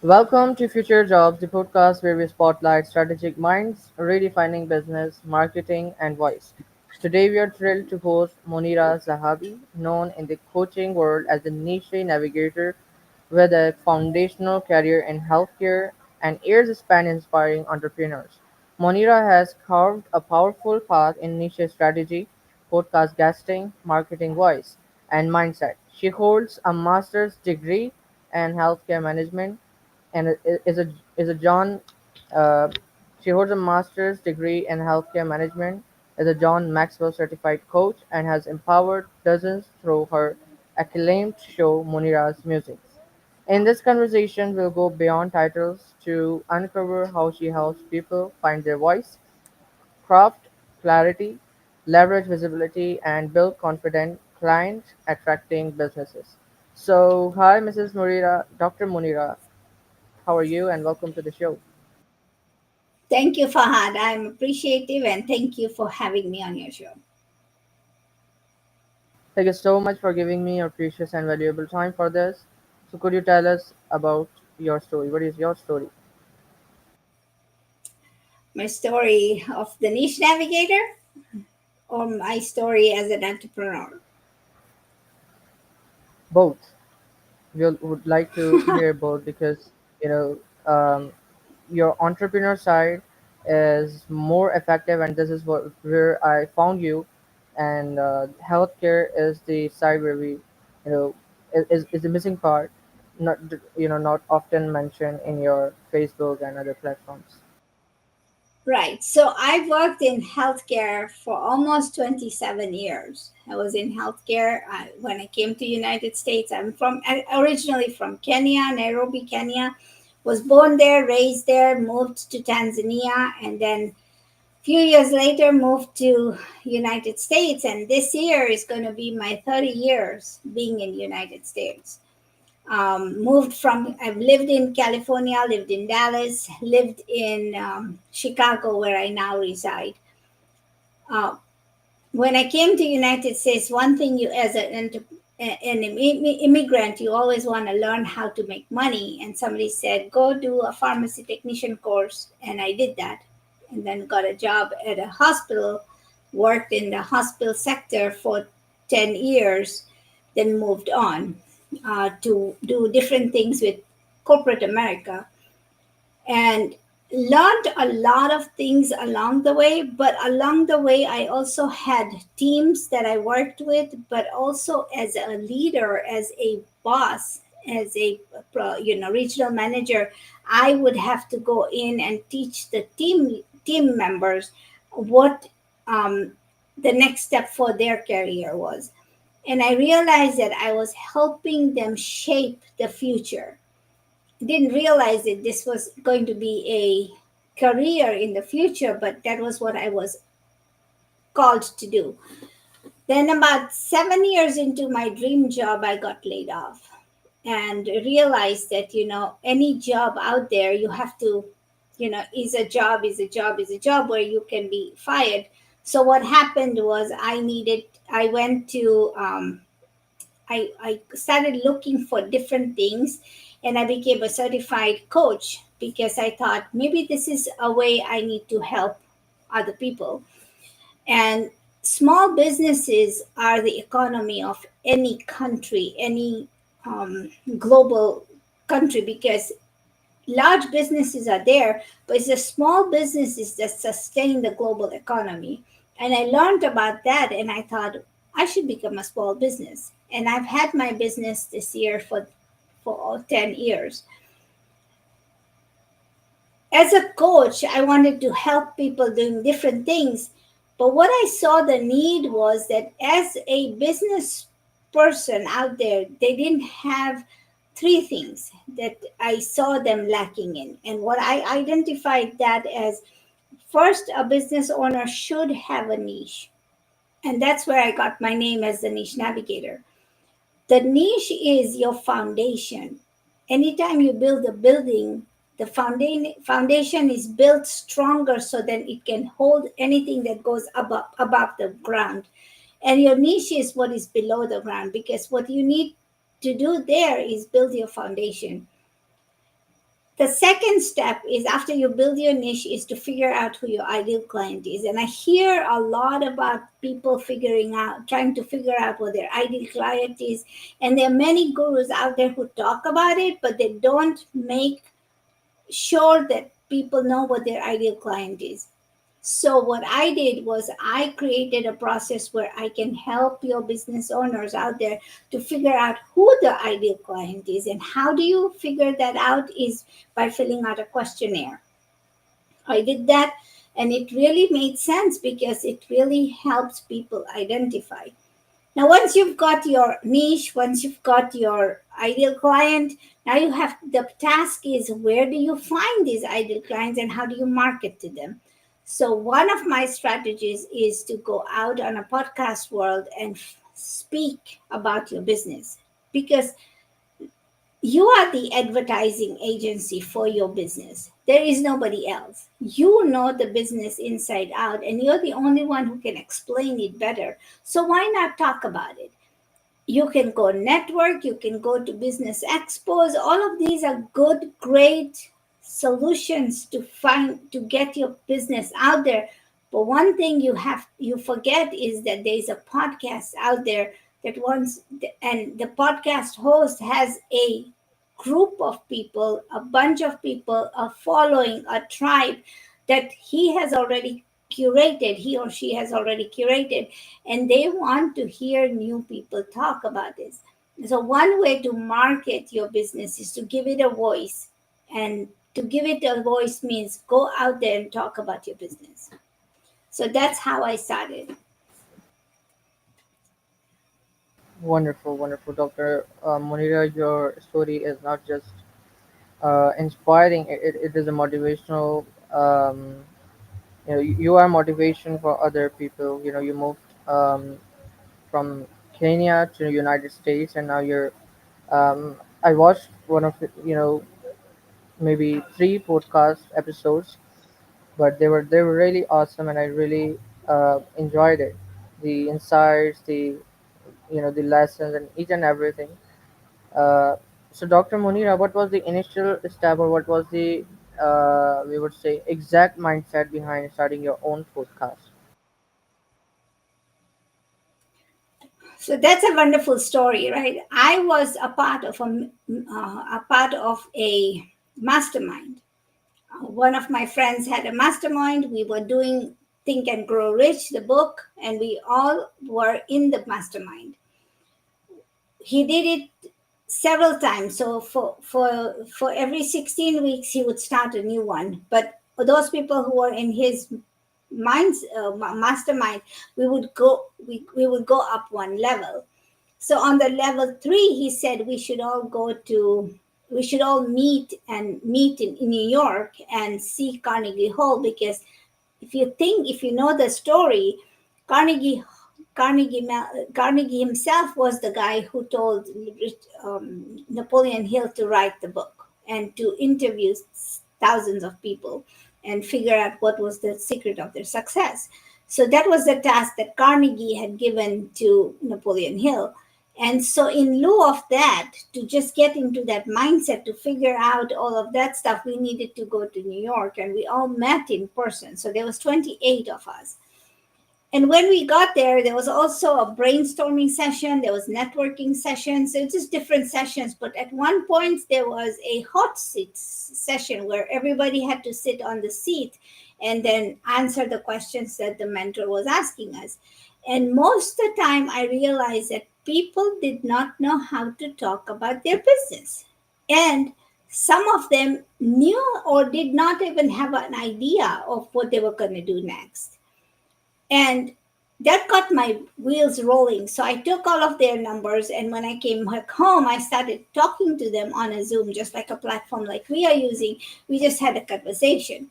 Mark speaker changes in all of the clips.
Speaker 1: Welcome to Future Jobs, the podcast where we spotlight strategic minds, redefining business, marketing, and voice. Today, we are thrilled to host Monira Zahabi, known in the coaching world as the niche navigator with a foundational career in healthcare and years span inspiring entrepreneurs. Monira has carved a powerful path in niche strategy, podcast guesting, marketing voice, and mindset. She holds a master's degree in healthcare management and is a John. Uh, she holds a master's degree in healthcare management, is a John Maxwell certified coach, and has empowered dozens through her acclaimed show Munira's Music. In this conversation, we'll go beyond titles to uncover how she helps people find their voice, craft clarity, leverage visibility, and build confident client attracting businesses. So, hi, Mrs. Munira, Dr. Munira. How are you? And welcome to the show.
Speaker 2: Thank you, Fahad. I'm appreciative and thank you for having me on your show.
Speaker 1: Thank you so much for giving me your precious and valuable time for this. So, could you tell us about your story? What is your story?
Speaker 2: My story of the niche navigator or my story as an entrepreneur?
Speaker 1: Both. We would like to hear both because you know your entrepreneur side is more effective, and this is what where I found you. And healthcare is the side where we, is the missing part, not not often mentioned in your Facebook and other platforms.
Speaker 2: Right. So I worked in healthcare for almost 27 years. I was in healthcare when I came to United States. Originally from Kenya, Nairobi, Kenya. Was born there, raised there, moved to Tanzania, and then few years later moved to United States, and this year is going to be my 30 years being in United States. Moved from I've lived in California, lived in Dallas, lived in Chicago, where I now reside. uh, when I came to United States, one thing you as an immigrant, you always want to learn how to make money. And somebody said, go do a pharmacy technician course. And I did that and then got a job at a hospital, worked in the hospital sector for 10 years, then moved on to do different things with corporate America. And learned a lot of things along the way, but along the way I also had teams that I worked with, but also as a leader, as a boss, as a regional manager, I would have to go in and teach the team members what um, the next step for their career was. And I realized that I was helping them shape the future. Didn't realize that this was going to be a career in the future, but that was what I was called to do. Then, about 7 years into my dream job, I got laid off and realized that, any job out there, you have to, is a job, is a job, is a job where you can be fired. So, what happened was I went to, I started looking for different things, and I became a certified coach because I thought maybe this is a way I need to help other people. And small businesses are the economy of any country, any global country, because large businesses are there, but it's the small businesses that sustain the global economy. And I learned about that, and I thought I should become a small business. And I've had my business this year for all 10 years. As a coach, I wanted to help people doing different things. But what I saw the need was that as a business person out there, they didn't have three things that I saw them lacking in. And what I identified that as, first, a business owner should have a niche. And that's where I got my name as the niche navigator. The niche is your foundation. Anytime you build a building, the foundation is built stronger so that it can hold anything that goes above the ground. And your niche is what is below the ground, because what you need to do there is build your foundation. The second step is, after you build your niche, is to figure out who your ideal client is. And I hear a lot about people trying to figure out what their ideal client is. And there are many gurus out there who talk about it, but they don't make sure that people know what their ideal client is. So, what I did was I created a process where I can help your business owners out there to figure out who the ideal client is. And how do you figure that out is by filling out a questionnaire. I did that, and it really made sense because it really helps people identify. Now, once you've got your niche, once you've got your ideal client, now you have, the task is, where do you find these ideal clients and how do you market to them? So, one of my strategies is to go out on a podcast world and speak about your business, because you are the advertising agency for your business. There is nobody else. You know the business inside out, and you're the only one who can explain it better. So, why not talk about it? You can go network, you can go to business expos. All of these are good, great solutions to get your business out there. But one thing you forget is that there's a podcast out there that wants, and the podcast host has a group of people, a bunch of people, a following, a tribe that he or she has already curated, and they want to hear new people talk about this. So, one way to market your business is to give it a voice. And to give it a voice means go out there and talk about your business. So, that's how I started.
Speaker 1: Wonderful, wonderful, Dr. Munira. Your story is not just inspiring; it is a motivational. You are motivation for other people. You moved from Kenya to the United States, and now you're. I watched one of maybe three podcast episodes, but they were really awesome, and I really enjoyed it. The insights, the lessons, and each and everything. Uh, so, Dr. Munira, what was the initial step, or what was the we would say exact mindset behind starting your own podcast?
Speaker 2: So that's a wonderful story, right? I was a part of a mastermind. One of my friends had a mastermind. We were doing Think and Grow Rich, the book, and we all were in the mastermind. He did it several times. So for every 16 weeks, he would start a new one. But for those people who were in his mastermind, we would go up one level. So on the level 3, he said we should all meet in New York and see Carnegie Hall, because if you know the story, Carnegie Carnegie himself was the guy who told Napoleon Hill to write the book and to interview thousands of people and figure out what was the secret of their success. So that was the task that Carnegie had given to Napoleon Hill. And so, in lieu of that, to just get into that mindset to figure out all of that stuff, we needed to go to New York, and we all met in person. So there was 28 of us. And when we got there was also a brainstorming session, there was networking sessions, so just different sessions. But at one point, there was a hot seat session where everybody had to sit on the seat and then answer the questions that the mentor was asking us. And most of the time, I realized that people did not know how to talk about their business. And some of them knew or did not even have an idea of what they were going to do next. And that got my wheels rolling. So I took all of their numbers, and when I came back home, I started talking to them on a Zoom, just like a platform like we are using. We just had a conversation.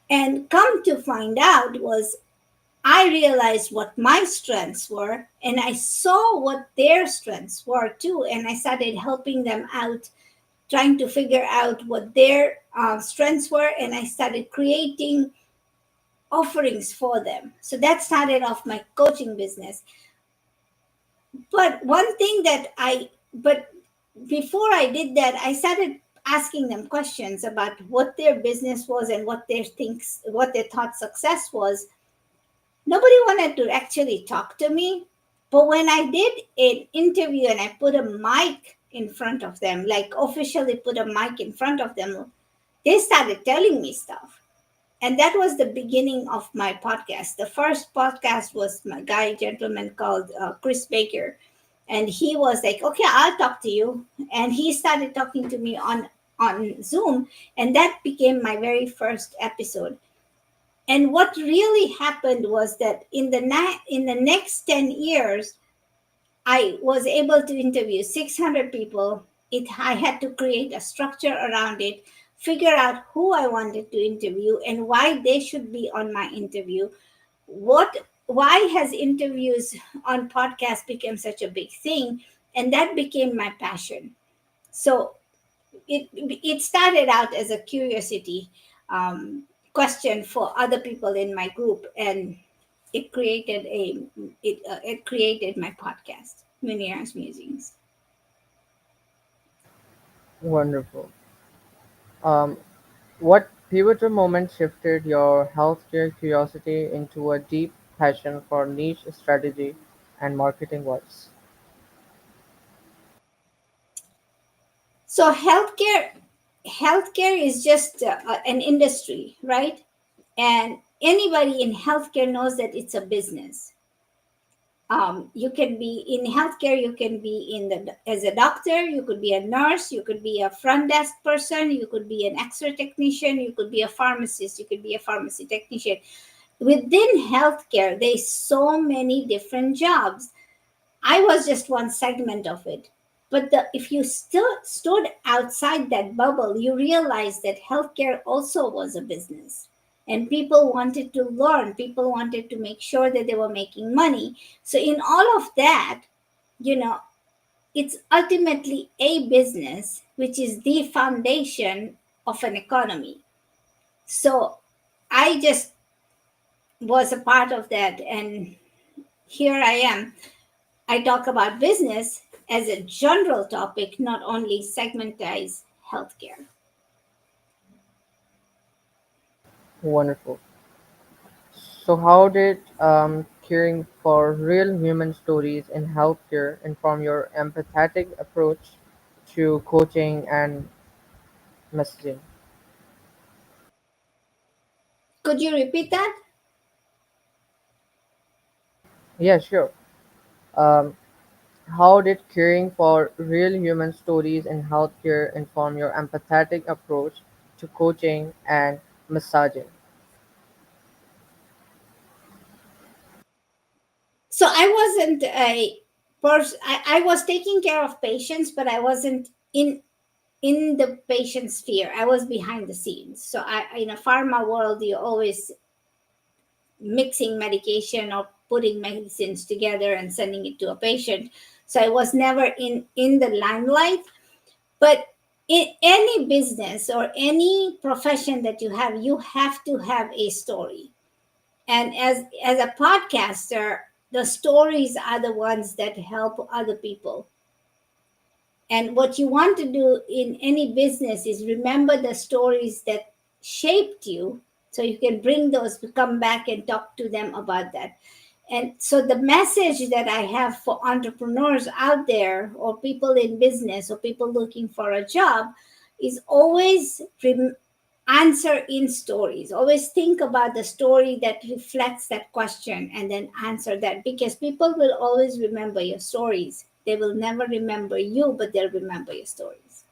Speaker 2: And come to find out was, I realized what my strengths were, and I saw what their strengths were too. And I started helping them out, trying to figure out what their strengths were. And I started creating offerings for them. So that started off my coaching business. But one thing that I, but before I did that, I started asking them questions about what their business was and what they thought success was, nobody wanted to actually talk to me. But when I did an interview and I put a mic in front of them, like officially put a mic in front of them, they started telling me stuff. And that was the beginning of my podcast. The first podcast was my guy gentleman called Chris Baker, and he was like, "Okay, I'll talk to you," and he started talking to me on Zoom, and that became my very first episode. And what really happened was that in the next 10 years, I was able to interview 600 people. I had to create a structure around it, figure out who I wanted to interview and why they should be on my interview. Why has interviews on podcasts become such a big thing? And that became my passion. So it started out as a curiosity question for other people in my group, and it created my podcast, Munira's Musings.
Speaker 1: Wonderful. Um, what pivotal moment shifted your healthcare curiosity into a deep passion for niche strategy and marketing voice?
Speaker 2: So healthcare is just an industry, right? And anybody in healthcare knows that it's a business. You can be in healthcare, you can be in the as a doctor, you could be a nurse, you could be a front desk person, you could be an X-ray technician, you could be a pharmacist, you could be a pharmacy technician. Within healthcare, there's so many different jobs. I was just one segment of it. But if you still stood outside that bubble, you realize that healthcare also was a business. And people wanted to learn, people wanted to make sure that they were making money. So, in all of that, you know, it's ultimately a business, which is the foundation of an economy. So, I just was a part of that. And here I am. I talk about business as a general topic, not only segmentize healthcare.
Speaker 1: Wonderful. So, how did caring for real human stories in healthcare inform your empathetic approach to coaching and messaging?
Speaker 2: Could you repeat that?
Speaker 1: Yeah, sure. Um, how did caring for real human stories in healthcare inform your empathetic approach to coaching and massaging?
Speaker 2: So I wasn't a person. I was taking care of patients, but I wasn't in the patient sphere. I was behind the scenes. So in a pharma world, you're always mixing medication or putting medicines together and sending it to a patient. So I was never in the limelight. But in any business or any profession that you have to have a story. And as a podcaster, the stories are the ones that help other people. And what you want to do in any business is remember the stories that shaped you, so you can bring those, come back and talk to them about that. And so the message that I have for entrepreneurs out there, or people in business, or people looking for a job, is always answer in stories. Always think about the story that reflects that question and then answer that, because people will always remember your stories. They will never remember you, but they'll remember your stories.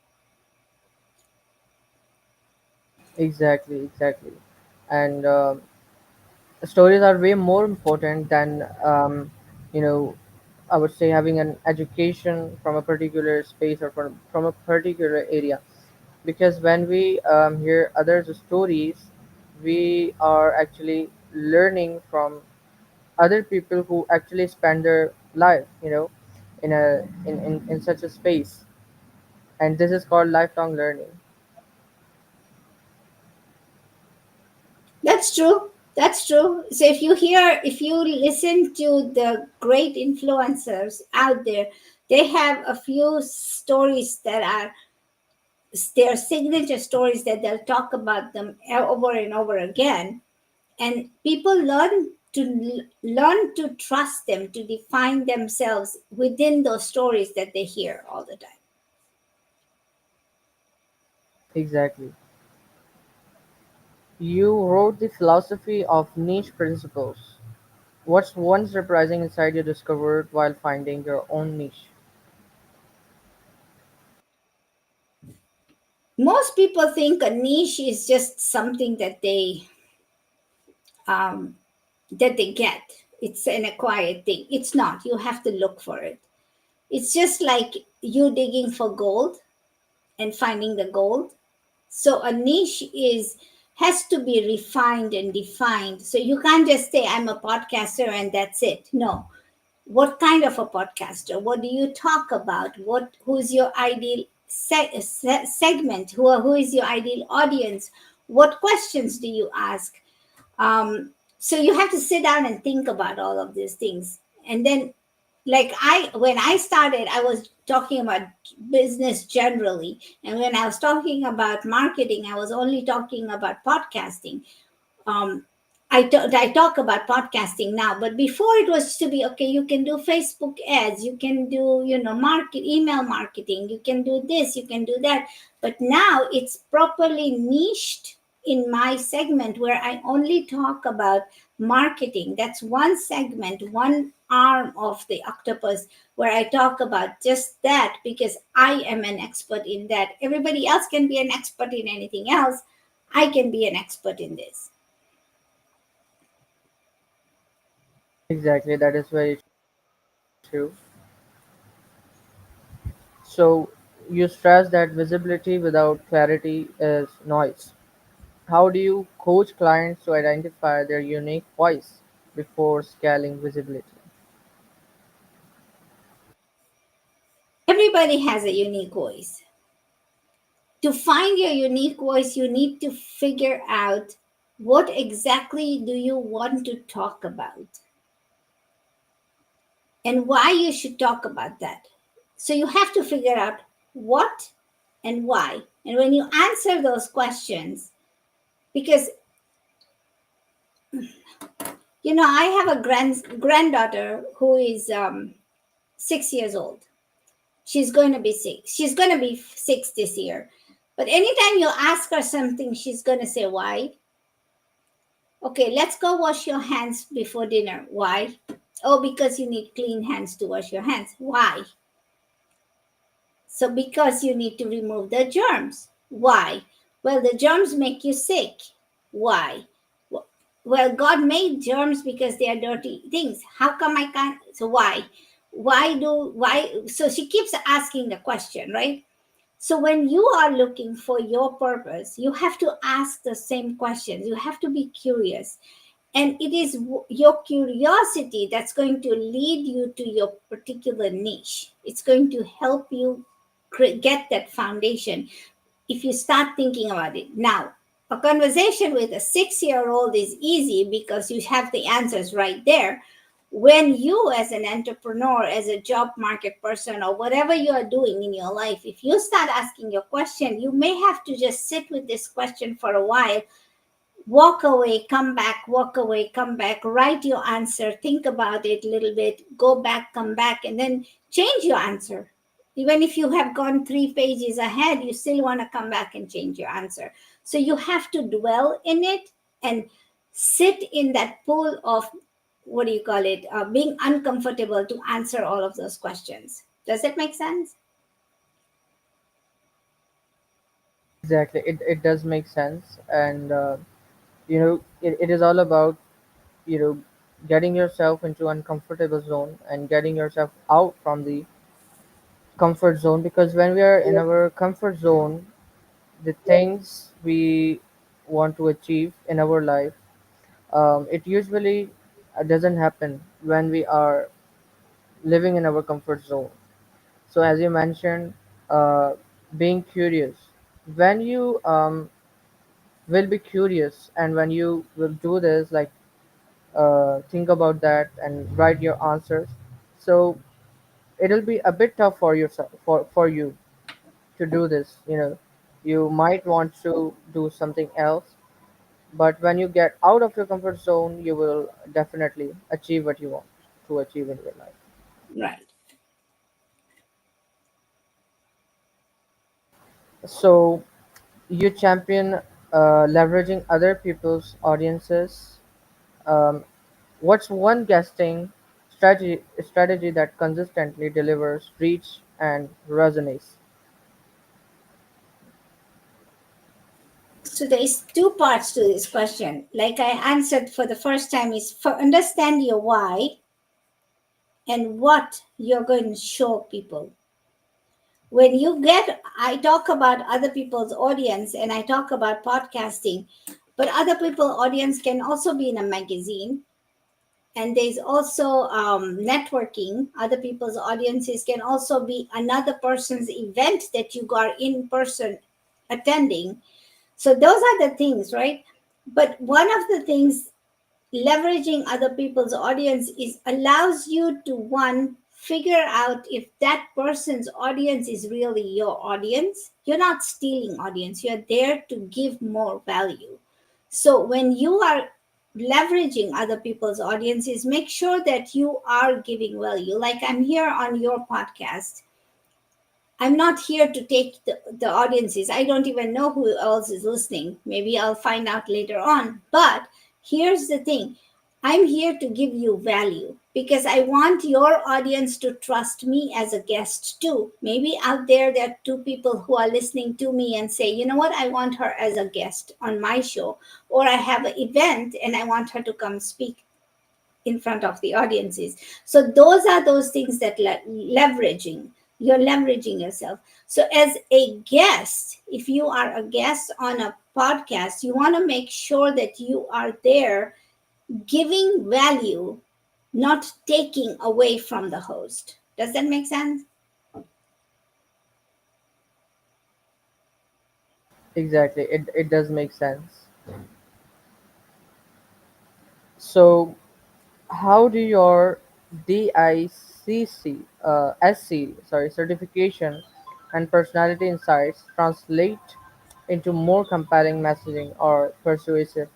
Speaker 1: Exactly, exactly. And stories are way more important than you know I would say having an education from a particular space or from a particular area, because when we hear others stories, we are actually learning from other people who actually spend their life, in such a space, and this is called lifelong learning.
Speaker 2: That's true. That's true. So if you listen to the great influencers out there, they have a few stories that are their signature stories that they'll talk about them over and over again, and people learn to trust them, to define themselves within those stories that they hear all the time.
Speaker 1: Exactly. You wrote the philosophy of niche principles. What's one surprising insight you discovered while finding your own niche?
Speaker 2: Most people think a niche is just something um, that they get. It's an acquired thing. It's not. You have to look for it. It's just like you digging for gold and finding the gold. So a niche is has to be refined and defined. So you can't just say I'm a podcaster and that's it. No. What kind of a podcaster? What do you talk about? Who's your ideal segment? Who is your ideal audience? What questions do you ask? So you have to sit down and think about all of these things. And then, like, when I started, I was talking about business generally, and when I was talking about marketing, I was only talking about podcasting. um, I talk about podcasting now, but before it was to be okay. You can do Facebook ads, you can do email marketing, you can do this, you can do that. But now it's properly niched in my segment where I only talk about marketing. That's one segment, one arm of the octopus where I talk about just that because I am an expert in that. Everybody else can be an expert in anything else. I can be an expert in this.
Speaker 1: Exactly, that is very true. So, you stress that visibility without clarity is noise. How do you coach clients to identify their unique voice before scaling visibility?
Speaker 2: Everybody has a unique voice. To find your unique voice, you need to figure out what exactly do you want to talk about and why you should talk about that. So you have to figure out what and why. And when you answer those questions, because I have a granddaughter who is 6 years old. She's going to be six. She's going to be six this year. But anytime you ask her something, she's going to say, why? Okay, let's go wash your hands before dinner. Why? Oh, because you need clean hands to wash your hands. Why? So, because you need to remove the germs. Why? Well, the germs make you sick. Why? Well, God made germs because they are dirty things. How come I can't? So, why? Why? So, she keeps asking the question, right? So when you are looking for your purpose, you have to ask the same questions. You have to be curious. And it is your curiosity that's going to lead you to your particular niche. It's going to help you get that foundation if you start thinking about it. Now, a conversation with a 6 year old is easy because you have the answers right there. When you, as an entrepreneur, as a job market person, or whatever you are doing in your life, if you start asking your question, you may have to just sit with this question for a while, walk away, come back, walk away, come back, write your answer, think about it a little bit, go back, come back, and then change your answer. Even if you have gone 3 pages ahead, you still want to come back and change your answer. So you have to dwell in it and sit in that pool of, what do you call it, being uncomfortable to answer all of those questions. Does that make sense?
Speaker 1: Exactly, it does make sense. And it is all about you know getting yourself into uncomfortable zone and getting yourself out from the comfort zone, because when we are in our comfort zone, the things we want to achieve in our life, it usually doesn't happen when we are living in our comfort zone. So as you mentioned, uh, being curious, when you will be curious and when you will do this, like, think about that and write your answers. So it'll be a bit tough for yourself, for you to do this. You might want to do something else, but when you get out of your comfort zone, you will definitely achieve what you want to achieve in your life.
Speaker 2: Right.
Speaker 1: So, you champion leveraging other people's audiences. Um, what's one guesting strategy that consistently delivers reach and resonates?
Speaker 2: So there's two parts to this question. Like I answered for the first time is for understand your why and what you're going to show people. When you get, I talk about other people's audience and I talk about podcasting, but other people's audience can also be in a magazine. And there's also networking. Other people's audiences can also be another person's event that you are in person attending. So those are the things, right? But one of the things leveraging other people's audience is allows you to one figure out if that person's audience is really your audience. You're not stealing audience, you're there to give more value. So when you are leveraging other people's audiences, make sure that you are giving value. Like I'm here on your podcast, I'm not here to take the audiences. I don't even know who else is listening. Maybe I'll find out later on. But here's the thing, I'm here to give you value because I want your audience to trust me as a guest too. Maybe out there are two people who are listening to me and say, you know what, I want her as a guest on my show. Or I have an event and I want her to come speak in front of the audiences. So those are those things that leveraging, you're leveraging yourself. So as a guest, if you are a guest on a podcast, you want to make sure that you are there giving value, not taking away from the host. Does that make sense?
Speaker 1: Exactly, it does make sense. So, how do your SC certification and personality insights translate into more compelling messaging or persuasive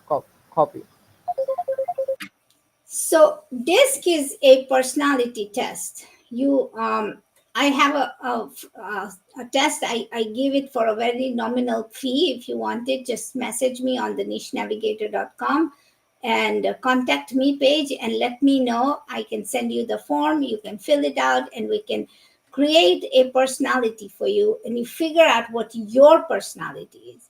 Speaker 1: copy?
Speaker 2: So DISC is a personality test. I have a test. I give it for a very nominal fee. If you want it, just message me on the nichenavigator.com and contact me page and let me know. I can send you the form. You can fill it out and we can create a personality for you and you figure out what your personality is,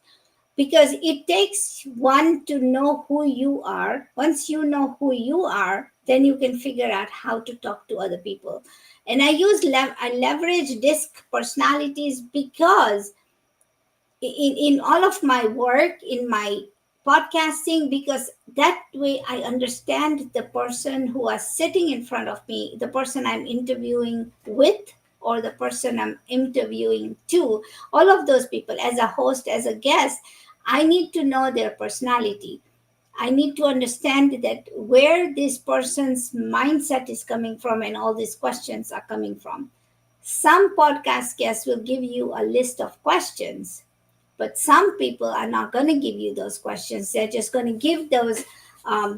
Speaker 2: because it takes one to know who you are. Once you know who you are, then you can figure out how to talk to other people. And I leverage disc personalities because in all of my work in my podcasting, because that way I understand the person who is sitting in front of me, the person I'm interviewing with, or the person I'm interviewing to. All of those people, as a host, as a guest, I need to know their personality. I need to understand that where this person's mindset is coming from and all these questions are coming from. Some podcast guests will give you a list of questions, but some people are not going to give you those questions. They're just going to give those.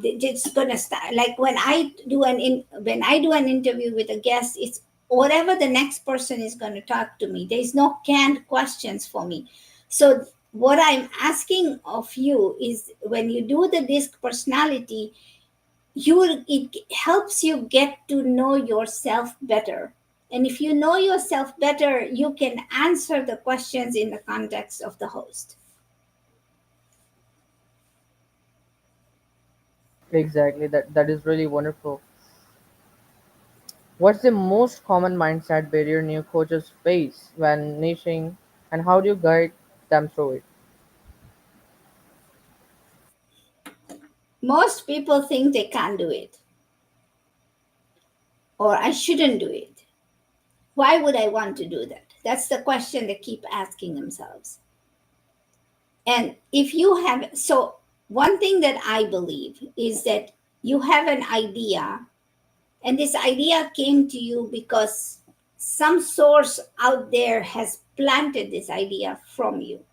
Speaker 2: They're just going to start. Like when I do an interview with a guest, it's whatever the next person is going to talk to me. There's no canned questions for me. So what I'm asking of you is when you do the disc personality, it helps you get to know yourself better. And if you know yourself better, you can answer the questions in the context of the host.
Speaker 1: Exactly, that is really wonderful. What's the most common mindset barrier new coaches face when niching, and how do you guide them through it?
Speaker 2: Most people think they can't do it or I shouldn't do it. Why would I want to do that? That's the question they keep asking themselves. And if you have, so one thing that I believe is that you have an idea, and this idea came to you because some source out there has planted this idea from you.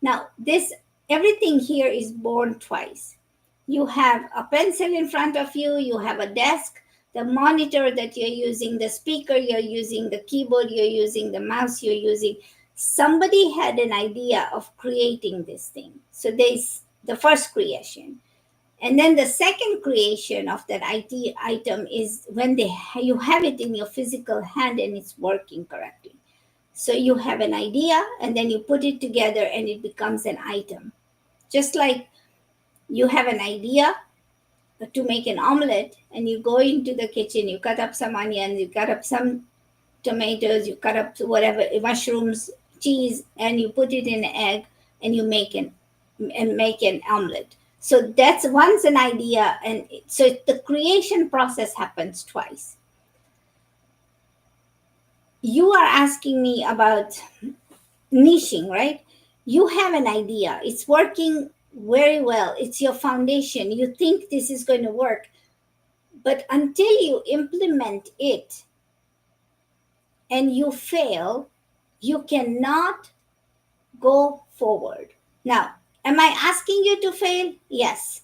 Speaker 2: Now, this everything here is born twice. You have a pencil in front of you, you have a desk, the monitor that you're using, the speaker you're using, the keyboard you're using, the mouse you're using. Somebody had an idea of creating this thing. So there's the first creation. And then the second creation of that IT item is when you have it in your physical hand and it's working correctly. So you have an idea and then you put it together and it becomes an item. Just like you have an idea to make an omelet and you go into the kitchen, you cut up some onions, you cut up some tomatoes, you cut up whatever, mushrooms, cheese, and you put it in an egg and you make an omelet. So that's once an idea, and so the creation process happens twice. You are asking me about niching, right? You have an idea, it's working very well, it's your foundation, you think this is going to work, but until you implement it and you fail, you cannot go forward. Now, am I asking you to fail? Yes.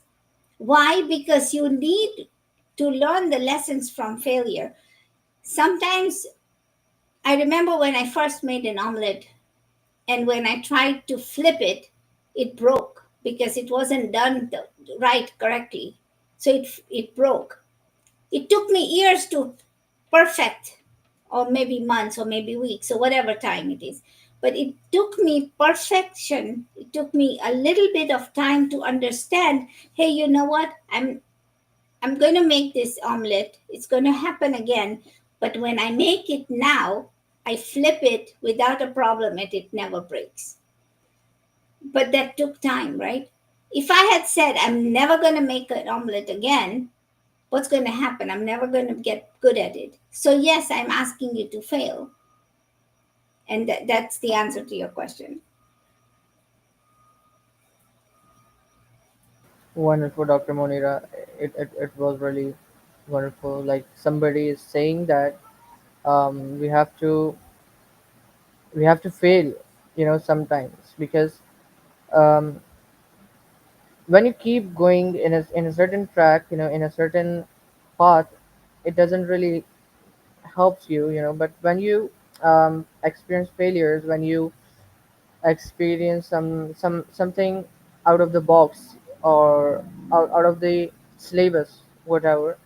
Speaker 2: Why? Because you need to learn the lessons from failure. Sometimes I remember when I first made an omelet, and when I tried to flip it, it broke because it wasn't done right correctly. So it broke. It took me years to perfect, or maybe months, or maybe weeks, or whatever time it is. But it took me perfection. It took me a little bit of time to understand, hey, you know what? I'm going to make this omelet. It's going to happen again. But when I make it now, I flip it without a problem and it never breaks. But that took time, right? If I had said, I'm never going to make an omelet again, what's going to happen? I'm never going to get good at it. So, yes, I'm asking you to fail. And that's the answer to your question.
Speaker 1: Wonderful, Dr. Monira. It was really wonderful. Like somebody is saying that we have to fail, sometimes because um, when you keep going in a certain track, in a certain path, it doesn't really helps you. But when you experience failures, when you experience something out of the box or out of the syllabus, whatever,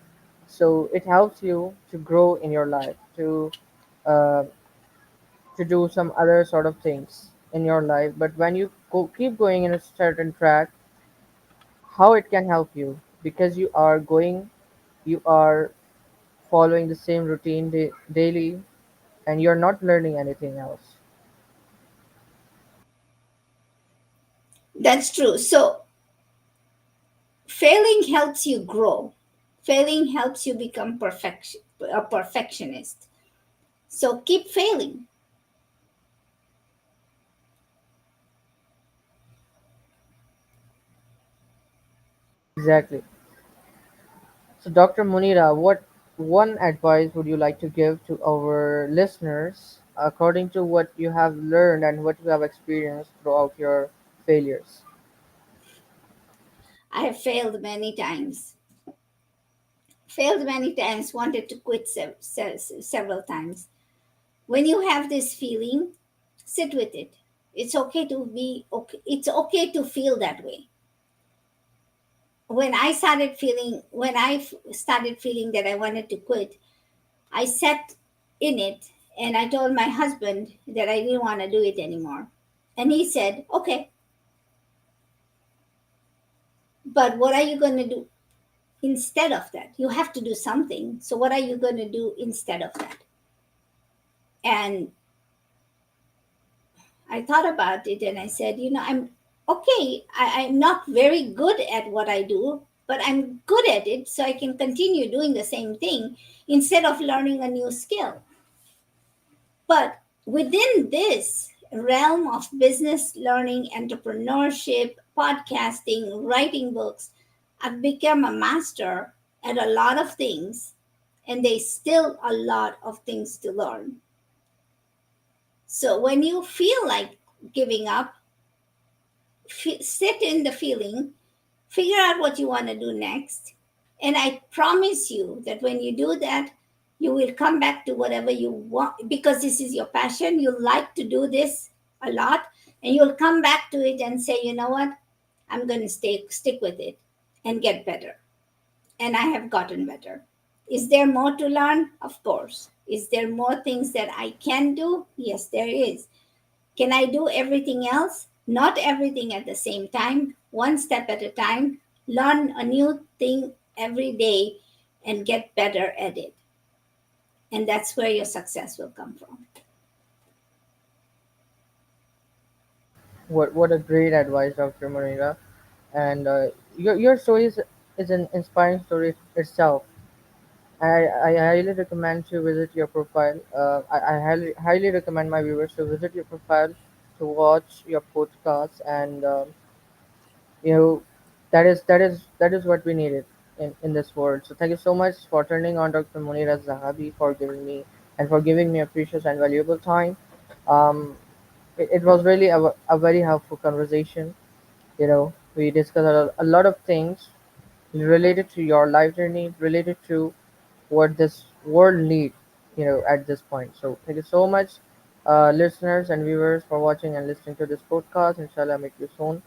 Speaker 1: so it helps you to grow in your life, uh, to do some other sort of things in your life. But when you keep going in a certain track, how it can help you, because you are following the same routine daily, and you're not learning anything else.
Speaker 2: That's true. So, failing helps you grow. Failing helps you become a perfectionist. So, keep failing.
Speaker 1: Exactly. So, Dr. Munira, what one advice would you like to give to our listeners according to what you have learned and what you have experienced throughout your failures?
Speaker 2: I have failed many times. Failed many times, wanted to quit several times. When you have this feeling, sit with it. It's okay to be okay. It's okay to feel that way. When I started feeling that I wanted to quit, I sat in it and I told my husband that I didn't want to do it anymore. And he said, okay, but what are you going to do instead of that? You have to do something. So, what are you going to do instead of that? And I thought about it and I said, I'm okay. I'm not very good at what I do, but I'm good at it. So, I can continue doing the same thing instead of learning a new skill. But within this realm of business learning, entrepreneurship, podcasting, writing books, I've become a master at a lot of things, and there's still a lot of things to learn. So when you feel like giving up, sit in the feeling, figure out what you want to do next. And I promise you that when you do that, you will come back to whatever you want because this is your passion. You like to do this a lot, and you'll come back to it and say, you know what, I'm going to stick with it and get better. And I have gotten better. Is there more to learn? Of course. Is there more things that I can do? Yes, there is. Can I do everything else? Not everything at the same time, one step at a time. Learn a new thing every day and get better at it. And that's where your success will come from.
Speaker 1: What a great advice, Dr. Moreira. And your story is an inspiring story itself. I highly recommend to visit your profile. I highly recommend my viewers to visit your profile to watch your podcast, and you know that is what we needed in this world. So thank you so much for turning on Dr. Munira Zahabi for giving me and for giving me a precious and valuable time. Um, it was really a very helpful conversation. We discussed a lot of things related to your life journey, related to what this world need, at this point. So thank you so much, listeners and viewers, for watching and listening to this podcast. Inshallah, meet you soon.